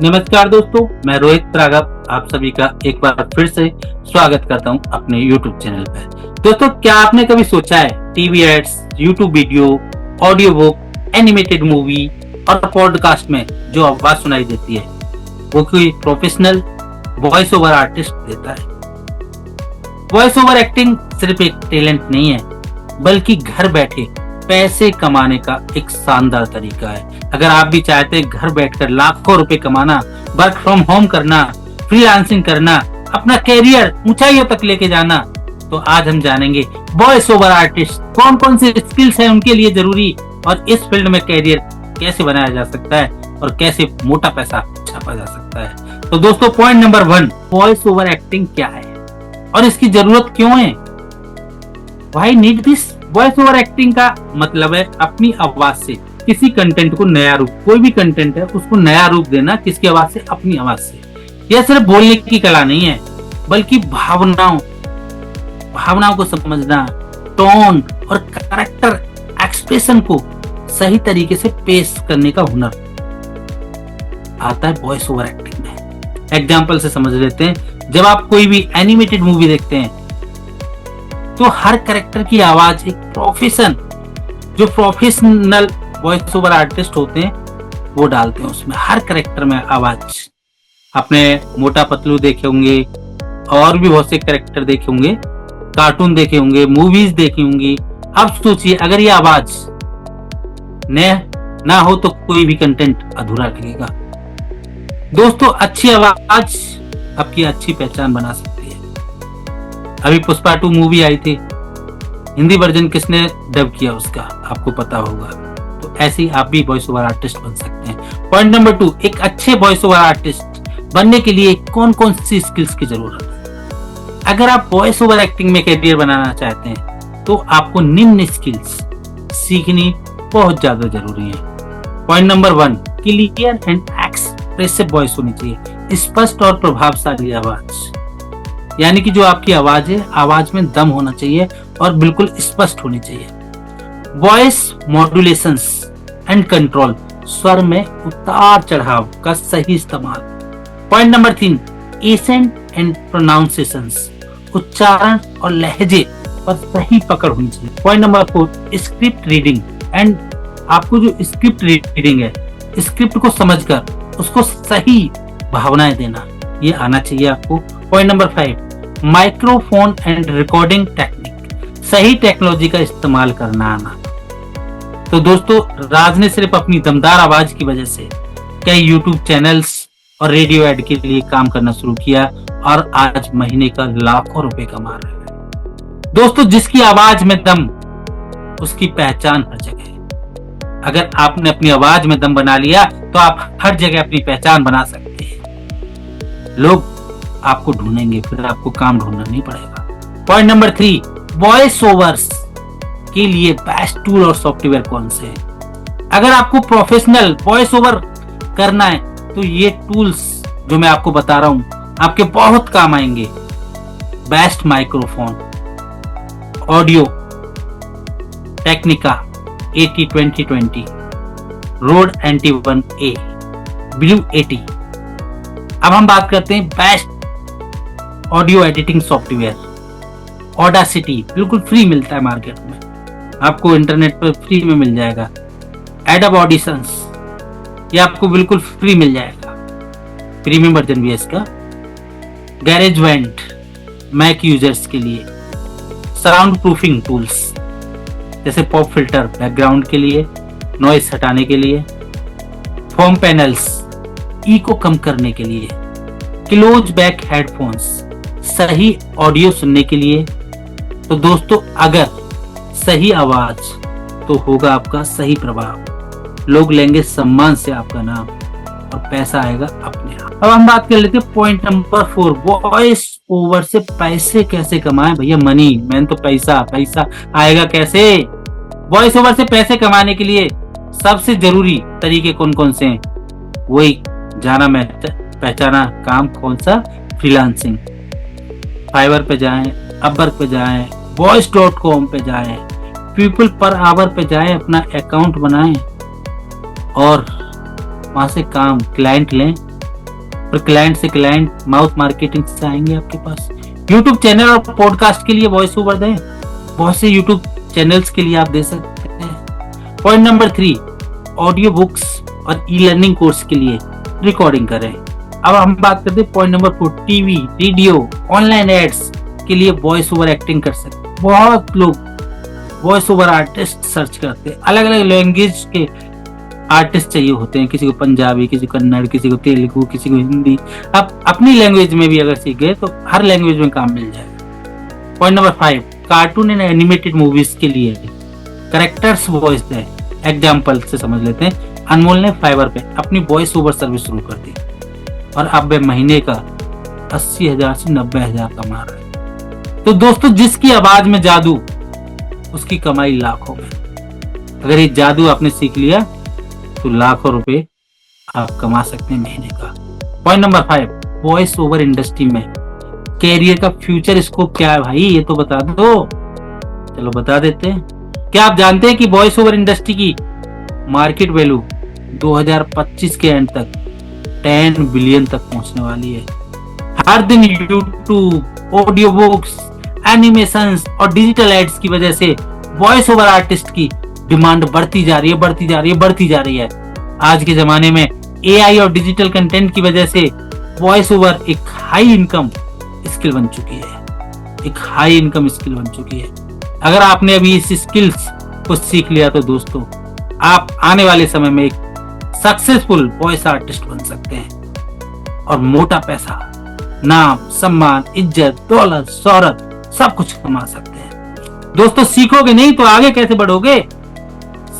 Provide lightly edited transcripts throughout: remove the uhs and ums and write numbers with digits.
नमस्कार दोस्तों, मैं रोहित राघव आप सभी का एक बार फिर से स्वागत करता हूं अपने YouTube चैनल पर। दोस्तों, क्या आपने कभी सोचा है TV ads, YouTube video, audio book, animated movie और पॉडकास्ट में जो आवाज सुनाई देती है वो कोई प्रोफेशनल वॉइस ओवर आर्टिस्ट देता है। वॉइस ओवर एक्टिंग सिर्फ एक टैलेंट नहीं है, बल्कि घर बैठे पैसे कमाने का एक शानदार तरीका है। अगर आप भी चाहते हैं घर बैठकर लाखों रुपए कमाना, वर्क फ्रॉम होम करना, फ्रीलांसिंग करना, अपना कैरियर ऊंचाइयों तक लेके जाना, तो आज हम जानेंगे वॉइस ओवर आर्टिस्ट कौन कौन से स्किल्स हैं उनके लिए जरूरी, और इस फील्ड में कैरियर कैसे बनाया जा सकता है और कैसे मोटा पैसा छापा जा सकता है। तो दोस्तों, point number 1, voice over acting क्या है और इसकी जरूरत क्यों है। Why need this? Voice over acting का मतलब है अपनी आवाज से किसी कंटेंट को नया रूप, कोई भी कंटेंट है उसको नया रूप देना, किसकी आवाज से? अपनी आवाज से। यह सिर्फ बोलने की कला नहीं है, बल्कि भावनाओं को समझना, टोन और कैरेक्टर एक्सप्रेशन को सही तरीके से पेश करने का हुनर आता है वॉइस ओवर एक्टिंग में। एग्जाम्पल से समझ लेते हैं। जब आप कोई भी एनिमेटेड मूवी देखते हैं तो हर कैरेक्टर की आवाज एक प्रोफेशनल वॉइस ओवर आर्टिस्ट होते हैं वो डालते हैं उसमें, हर कैरेक्टर में आवाज। आपने मोटा पतलू देखे होंगे और भी बहुत से कैरेक्टर देखे होंगे, कार्टून देखे होंगे, मूवीज देखी होंगी। अब सोचिए अगर ये आवाज ना हो तो कोई भी कंटेंट अधूरा लगेगा। दोस्तों, अच्छी आवाज आपकी अच्छी पहचान बना सकती है। अभी पुष्पा 2 मूवी आई थी, हिंदी वर्जन किसने डब किया उसका आपको पता होगा। तो ऐसे ही आप भी वॉइस ओवर आर्टिस्ट बन सकते हैं। पॉइंट नंबर 2, एक अच्छे वॉइस ओवर आर्टिस्ट बनने के लिए कौन कौन सी स्किल्स की जरूरत है। अगर आप वॉइस ओवर एक्टिंग में कैरियर बनाना चाहते हैं तो आपको निम्न स्किल्स सीखनी बहुत ज्यादा जरूरी है। Point number 1, clear and expressive voice होनी चाहिए, स्पष्ट और प्रभावशाली आवाज। यानी कि जो आपकी आवाज है, आवाज में दम होना चाहिए और बिल्कुल स्पष्ट होनी चाहिए। वॉइस मॉड्यूलेशंस एंड कंट्रोल, स्वर में उतार चढ़ाव का सही इस्तेमाल। Point number 3, accent and pronunciations, उच्चारण और लहजे पर सही पकड़ होनी चाहिए। Point number 4, script reading and, आपको जो स्क्रिप्ट रीडिंग है, स्क्रिप्ट को समझकर उसको सही भावनाएं देना, ये आना चाहिए आपको। Point number 5, microphone and recording technique, सही टेक्नोलॉजी का इस्तेमाल करना आना। तो दोस्तों, राज ने सिर्फ अपनी दमदार आवाज की वजह से कई YouTube चैनल्स और रेडियो एड के लिए काम करना शुरू किया और आज महीने का लाखों रुपए कमा रहा है। दोस्तों, जिसकी आवाज में दम उसकी पहचान हर जगह है। अगर आपने अपनी आवाज में दम बना लिया तो आप हर जगह अपनी पहचान बना सकते हैं। लोग आपको ढूंढेंगे, फिर आपको काम ढूंढना नहीं पड़ेगा। पॉइंट नंबर 3, वॉइस ओवर्स के लिए बेस्ट टूल और सॉफ्टवेयर कौन से हैं। अगर आपको प्रोफेशनल वॉइस ओवर करना है तो ये टूल्स जो मैं आपको बता रहा हूं आपके बहुत काम आएंगे। Best microphone, audio Technica AT2020, road NT1A, blue 80। अब हम बात करते हैं best audio editing software. Audacity बिल्कुल फ्री मिलता है मार्केट में, आपको इंटरनेट पर फ्री में मिल जाएगा। एडोब ऑडिशंस, ये आपको बिल्कुल फ्री मिल जाएगा, प्रीमियम वर्जन भी है इसका। गैरेजबैंड मैक यूजर्स के लिए। साउंड प्रूफिंग टूल्स जैसे पॉप फिल्टर बैकग्राउंड के लिए, नॉइस हटाने के लिए। फोम पैनल्स इको कम करने के लिए। क्लोज बैक हेडफोन्स, सही ऑडियो सुनने के लिए। तो दोस्तों, अगर सही आवाज तो होगा आपका सही प्रभाव, लोग लेंगे सम्मान से आपका नाम और पैसा आएगा अपने आप। अब हम बात कर लेते हैं पॉइंट नंबर 4, वॉइस ओवर से पैसे कैसे कमाएं। भैया मनी मैन तो पैसा आएगा कैसे। वॉइस ओवर से पैसे कमाने के लिए सबसे जरूरी तरीके कौन कौन से हैं, वही जाना पहचाना काम कौन सा, फ्रीलांसिंग। फाइवर पे जाएं, अपवर्क पे जाएं, voice.com पे जाएं, पीपल पर आवर पे जाएं, अपना अकाउंट बनाएं और वहां से काम क्लाइंट लें और क्लाइंट से क्लाइंट माउथ मार्केटिंग से आएंगे आपके पास। यूट्यूब चैनल और पॉडकास्ट के लिए वॉइस ओवर दें, बहुत से यूट्यूब चैनल्स के लिए आप दे सकते हैं। पॉइंट नंबर 3, ऑडियो बुक्स और ई लर्निंग कोर्स के लिए रिकॉर्डिंग करें। अब हम बात करते हैं point number 4, TV, radio, online ads के लिए वॉइस ओवर एक्टिंग कर सकते हैं। बहुत लोग वॉइस ओवर आर्टिस्ट सर्च करते हैं, अलग अलग लैंग्वेज के आर्टिस्ट चाहिए होते हैं, किसी को पंजाबी, किसी को कन्नड़, किसी को तेलुगु, किसी को हिंदी। आप अपनी लैंग्वेज में भी अगर सीख गए तो हर लैंग्वेज में काम मिल जाएगा। Point number 5, cartoon and animated movies के लिए कैरेक्टर्स वॉइस दें। एग्जाम्पल से समझ लेते हैं, अनमोल ने फाइवर पे अपनी वॉइस ओवर सर्विस शुरू कर दी और अब वह महीने का 80,000 से 90,000 कमा रहा है। तो दोस्तों, जिसकी आवाज में जादू, उसकी कमाई लाखों में। अगर ये जादू आपने सीख लिया तो लाखों रुपए आप कमा सकते हैं महीने का। Point number 5, voice over industry में कैरियर का फ्यूचर स्कोप क्या है भाई, ये तो बता दो। चलो बता देते हैं। क्या आप जानते हैं कि वॉइस ओवर इंडस्ट्री की मार्केट वैल्यू 2025 के एंड तक 10 बिलियन तक पहुंचने वाली है। हर दिन यूट्यूब, ऑडियो बुक्स, एनिमेशंस और डिजिटल एड्स की वजह से वॉइस ओवर आर्टिस्ट की डिमांड बढ़ती जा रही है। आज के जमाने में एआई और डिजिटल कंटेंट की वजह से वॉइस ओवर एक हाई इनकम स्किल बन चुकी है। अगर आपने अभी इस स्किल्स को सीख लिया तो दोस्तों, आप आने वाले समय में एक सक्सेसफुल वॉइस आर्टिस्ट बन सकते हैं और मोटा पैसा, नाम, सम्मान, इज्जत, दौलत, शोहरत सब कुछ कमा सकते हैं। दोस्तों, सीखोगे नहीं तो आगे कैसे बढ़ोगे?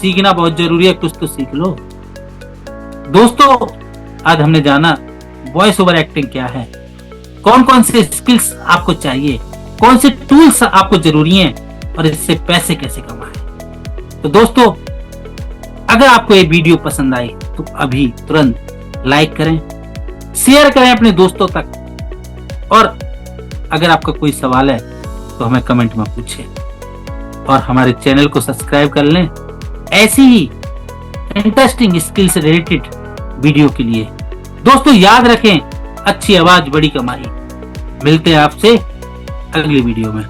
सीखना बहुत जरूरी है, कुछ तो सीख लो। दोस्तों, आज हमने जाना वॉइस ओवर एक्टिंग क्या है, कौन कौन से स्किल्स आपको चाहिए, कौन से टूल्स आपको जरूरी हैं और इससे पैसे कैसे कमाएं। तो दोस्तों, अगर आपको ये वीडियो पसंद आई तो अभी तुरंत लाइक करें, शेयर करें अपने दोस्तों तक, और अगर आपका कोई सवाल है तो हमें कमेंट में पूछें और हमारे चैनल को सब्सक्राइब कर लें ऐसी ही इंटरेस्टिंग स्किल से रिलेटेड वीडियो के लिए। दोस्तों, याद रखें, अच्छी आवाज बड़ी कमाई। मिलते हैं आपसे अगली वीडियो में।